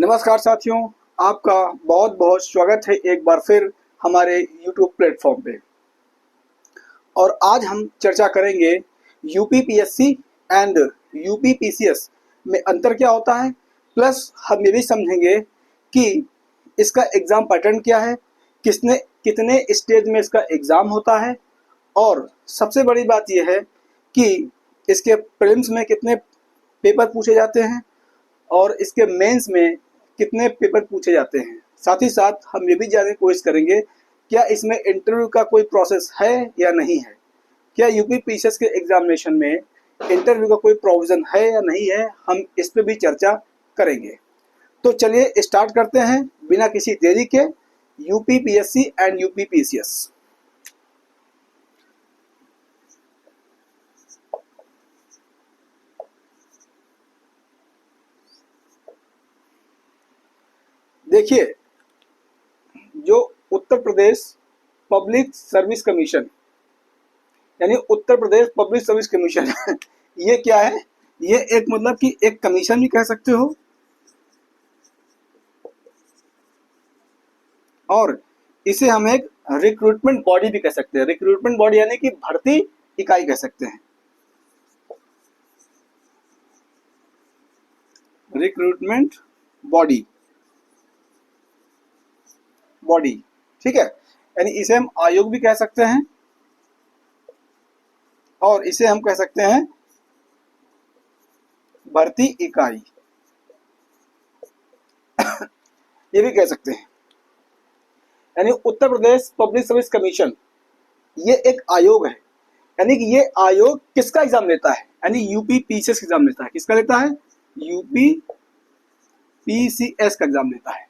नमस्कार साथियों, आपका बहुत बहुत स्वागत है एक बार फिर हमारे YouTube प्लेटफॉर्म पे। और आज हम चर्चा करेंगे यूपीपीएससी एंड यूपीपीसीएस में अंतर क्या होता है, प्लस हम ये भी समझेंगे कि इसका एग्ज़ाम पैटर्न क्या है, कितने स्टेज में इसका एग्ज़ाम होता है, और सबसे बड़ी बात यह है कि इसके प्रीलिम्स में कितने पेपर पूछे जाते हैं और इसके मेंस में कितने पेपर पूछे जाते हैं। साथ ही साथ हम ये भी जानने की कोशिश करेंगे क्या इसमें इंटरव्यू का कोई प्रोसेस है या नहीं है, क्या यूपीपीसीएस के एग्जामिनेशन में इंटरव्यू का कोई प्रोविज़न है या नहीं है, हम इस पर भी चर्चा करेंगे। तो चलिए स्टार्ट करते हैं बिना किसी देरी के यूपीपीएससी एंड यूपीपीसीएस। देखिए, जो Uttar Pradesh public service commission यानी Uttar Pradesh public service commission ये क्या है? ये एक मतलब कि एक कमीशन भी कह सकते हो, और इसे हम एक रिक्रूटमेंट बॉडी भी कह सकते हैं। रिक्रूटमेंट बॉडी यानी कि भर्ती इकाई कह सकते हैं। रिक्रूटमेंट बॉडी बॉडी ठीक है, यानी इसे हम आयोग भी कह सकते हैं और इसे हम कह सकते हैं भर्ती इकाई ये भी कह सकते हैं। यानी Uttar Pradesh public service commission ये एक आयोग है, यानी कि ये आयोग किसका एग्जाम लेता है? यानी यूपीपीसीएस का एग्जाम लेता है। किसका लेता है? यूपीपीसीएस का एग्जाम लेता है।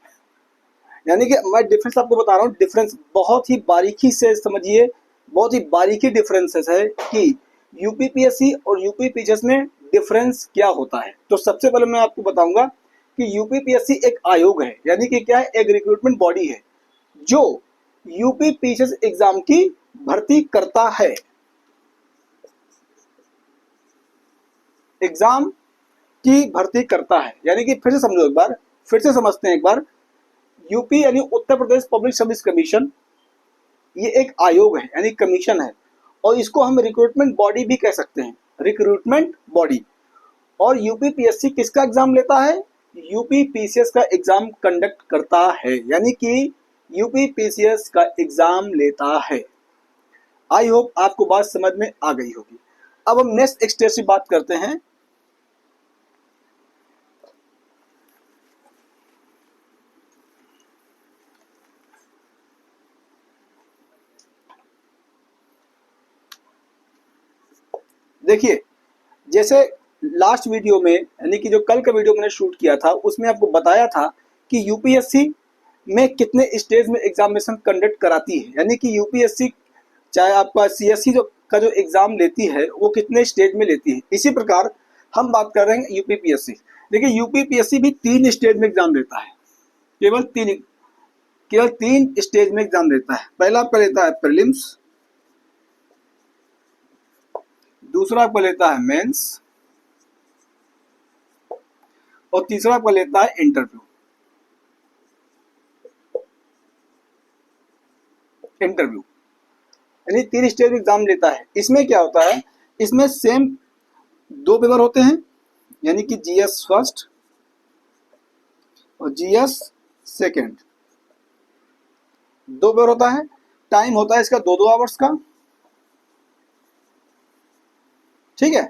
यानी कि मैं डिफरेंस आपको बता रहा हूँ, डिफरेंस बहुत ही बारीकी से समझिए, बहुत ही बारीकी डिफरेंसेस है कि यूपीपीएससी और यूपीपीसीएस में डिफरेंस क्या होता है। तो सबसे पहले मैं आपको बताऊंगा कि यूपीपीएससी एक आयोग है, यानी कि क्या है, एक रिक्रूटमेंट बॉडी है जो यूपीपीसीएस एग्जाम की भर्ती करता है। एग्जाम की भर्ती करता है, यानी कि फिर से समझो एक बार, फिर से समझते हैं एक बार। यूपी यानी Uttar Pradesh public service commission ये एक आयोग है, यानी कमीशन है, और इसको हम रिक्रूटमेंट बॉडी भी कह सकते हैं, रिक्रूटमेंट बॉडी। और यूपीपीएससी किसका एग्जाम लेता है? यूपीपीसीएस का एग्जाम कंडक्ट करता है, यानी कि यूपीपीसीएस का एग्जाम लेता है। आई होप आपको बात समझ में आ गई होगी। अब हम नेक्स्ट स्टेज की बात करते हैं। देखिए, जैसे लास्ट वीडियो में, यानी कि जो कल का वीडियो मैंने शूट किया था, उसमें आपको बताया था कि यूपीएससी में कितने स्टेज में एग्जामिनेशन कंडक्ट कराती है, यानी कि यूपीएससी चाहे आपका सीएससी का जो एग्जाम लेती है वो कितने स्टेज में लेती है। इसी प्रकार हम बात कर रहे हैं यूपीपीएससी। देखिए, यूपीपीएससी भी 3 स्टेज में एग्जाम लेता है, केवल तीन स्टेज में एग्जाम लेता है। पहला आपका लेता है प्रीलिम्स, दूसरा आपका लेता है मेंस, और तीसरा आपका लेता है इंटरव्यू। यानी 3 स्टेज में एग्जाम लेता है। इसमें क्या होता है, इसमें सेम 2 पेपर होते हैं, यानी कि जीएस फर्स्ट और जीएस सेकेंड, 2 पेपर होता है। टाइम होता है इसका 2-2 आवर्स का, ठीक है।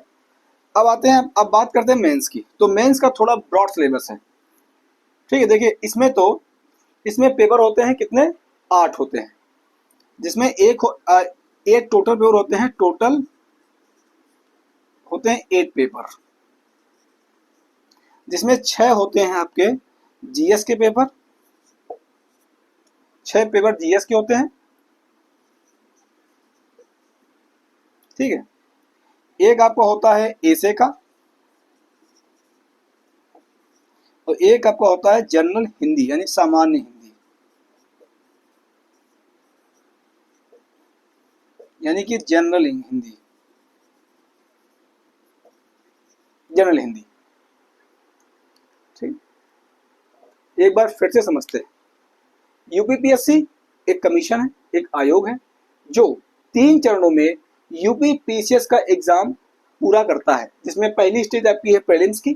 अब आते हैं, अब बात करते हैं मेंस की। तो मेंस का थोड़ा ब्रॉड सिलेबस है, ठीक है। देखिए, इसमें पेपर होते हैं कितने? 8 होते हैं, जिसमें एक टोटल पेपर होते हैं, टोटल होते हैं 8 पेपर, जिसमें 6 होते हैं आपके जीएस के पेपर, 6 पेपर जीएस के होते हैं, ठीक है। एक आपका होता है एसे का, और एक आपका होता है जनरल हिंदी यानी सामान्य हिंदी, यानी कि जनरल हिंदी, ठीक। एक बार फिर से समझते हैं। यूपीपीएससी एक कमीशन है, एक आयोग है जो 3 चरणों में यूपीपीसीएस का एग्जाम पूरा करता है, जिसमें पहली स्टेज आपकी है प्रीलिम्स की,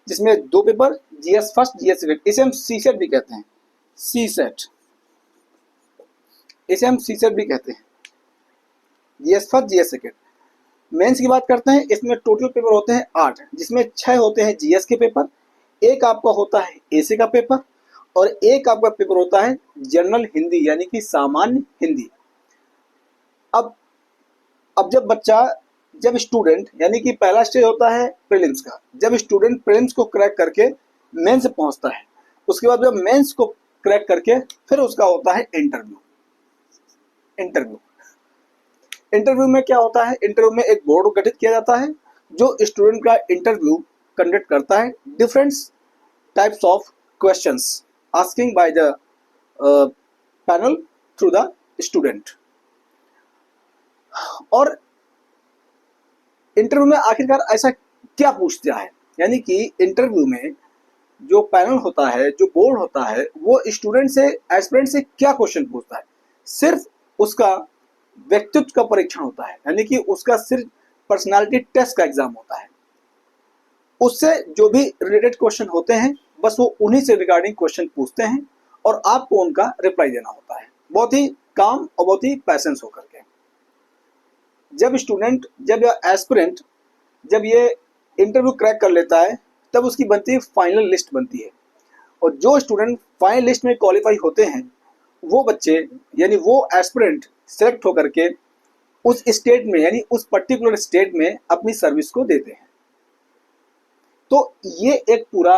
जिसमें 2 paper, GS first, GS second, इसे हम सीसेट भी कहते हैं, सीसेट, इसे हम सीसेट भी कहते हैं, GS first, GS second. Mains की बात करते हैं, इसमें टोटल पेपर होते हैं 8, जिसमें 6 होते हैं जीएस के पेपर, एक आपका होता है एसे का पेपर और एक आपका पेपर होता है जनरल हिंदी यानी कि सामान्य हिंदी। अब जब स्टूडेंट यानी कि पहला स्टेज होता है प्रीलिम्स का, जब स्टूडेंट प्रीलिम्स को क्रैक करके मेंस पहुंचता है, उसके बाद जब मेंस को क्रैक करके फिर उसका होता है इंटरव्यू में क्या होता है, इंटरव्यू में एक बोर्ड गठित किया जाता है जो स्टूडेंट का इंटरव्यू कंडक्ट करता है, different types of questions asking by the panel through the student. और इंटरव्यू में आखिरकार ऐसा क्या पूछता है, यानी कि इंटरव्यू में जो पैनल होता है, जो बोर्ड होता है, वो स्टूडेंट से, एस्पिरेंट से क्या क्वेश्चन पूछता है, सिर्फ उसका व्यक्तित्व का परीक्षण होता है, यानी कि उसका सिर्फ पर्सनालिटी टेस्ट का एग्जाम होता है। उससे जो भी रिलेटेड क्वेश्चन होते हैं बस वो उन्हीं से रिगार्डिंग क्वेश्चन पूछते हैं और आपको उनका रिप्लाई देना होता है, बहुत ही काम और बहुत ही पैसेंस होकर के। जब एस्पिरेंट जब ये इंटरव्यू क्रैक कर लेता है तब उसकी बनती है फाइनल लिस्ट बनती है, और जो स्टूडेंट फाइनल लिस्ट में क्वालिफाई होते हैं वो बच्चे यानी वो एस्पिरेंट सेलेक्ट होकर के उस स्टेट में यानी उस पर्टिकुलर स्टेट में अपनी सर्विस को देते हैं। तो ये एक पूरा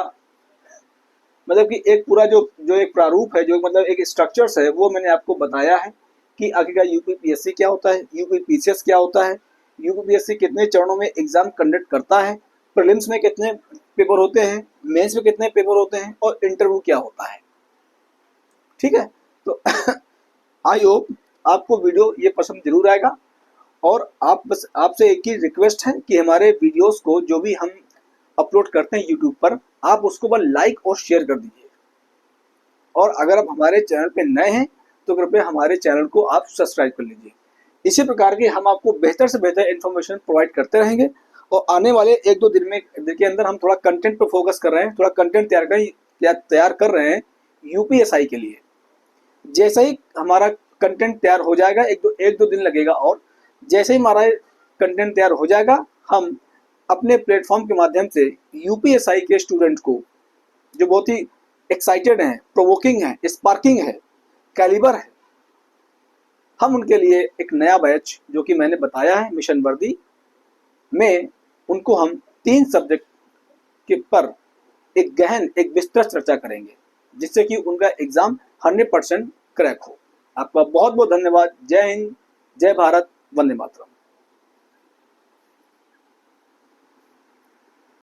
मतलब कि एक पूरा जो एक प्रारूप है, जो मतलब एक स्ट्रक्चर्स है, वो मैंने आपको बताया है कि आखिरकार यूपीपीएससी क्या होता है, यूपीपीसीएस क्या होता है, यूपीपीएससी कितने चरणों में एग्जाम कंडक्ट करता है, प्रीलिम्स में कितने पेपर होते हैं, मेंस में कितने पेपर होते हैं और इंटरव्यू क्या होता है। ठीक है, तो आई होप आपको वीडियो ये पसंद जरूर आएगा, और आपसे एक ही रिक्वेस्ट है कि हमारे वीडियोस को जो भी हम अपलोड करते हैं यूट्यूब पर, आप उसको बस लाइक और शेयर कर दीजिए, और अगर आप हमारे चैनल पे नए हैं तो कृपया हमारे चैनल को आप सब्सक्राइब कर लीजिए। इसी प्रकार के हम आपको बेहतर से बेहतर इन्फॉर्मेशन प्रोवाइड करते रहेंगे, और आने वाले 1-2 दिन के अंदर हम थोड़ा कंटेंट पर फोकस कर रहे हैं, थोड़ा कंटेंट तैयार कर रहे हैं यूपीएसआई के लिए। जैसे ही हमारा कंटेंट तैयार हो जाएगा, एक दो दिन लगेगा, और जैसे ही हमारा कंटेंट तैयार हो जाएगा हम अपने प्लेटफॉर्म के माध्यम से यूपीएसआई के स्टूडेंट को, जो बहुत ही एक्साइटेड हैं, प्रोवोकिंग है, स्पार्किंग है, कैलिबर है, हम उनके लिए एक नया बैच जो कि मैंने बताया है मिशन वर्दी में, उनको हम 3 सब्जेक्ट के पर एक विस्तृत चर्चा करेंगे, जिससे कि उनका एग्जाम 100% क्रैक हो। आपका बहुत बहुत धन्यवाद। जय हिंद, जय भारत, वंदे मातरम।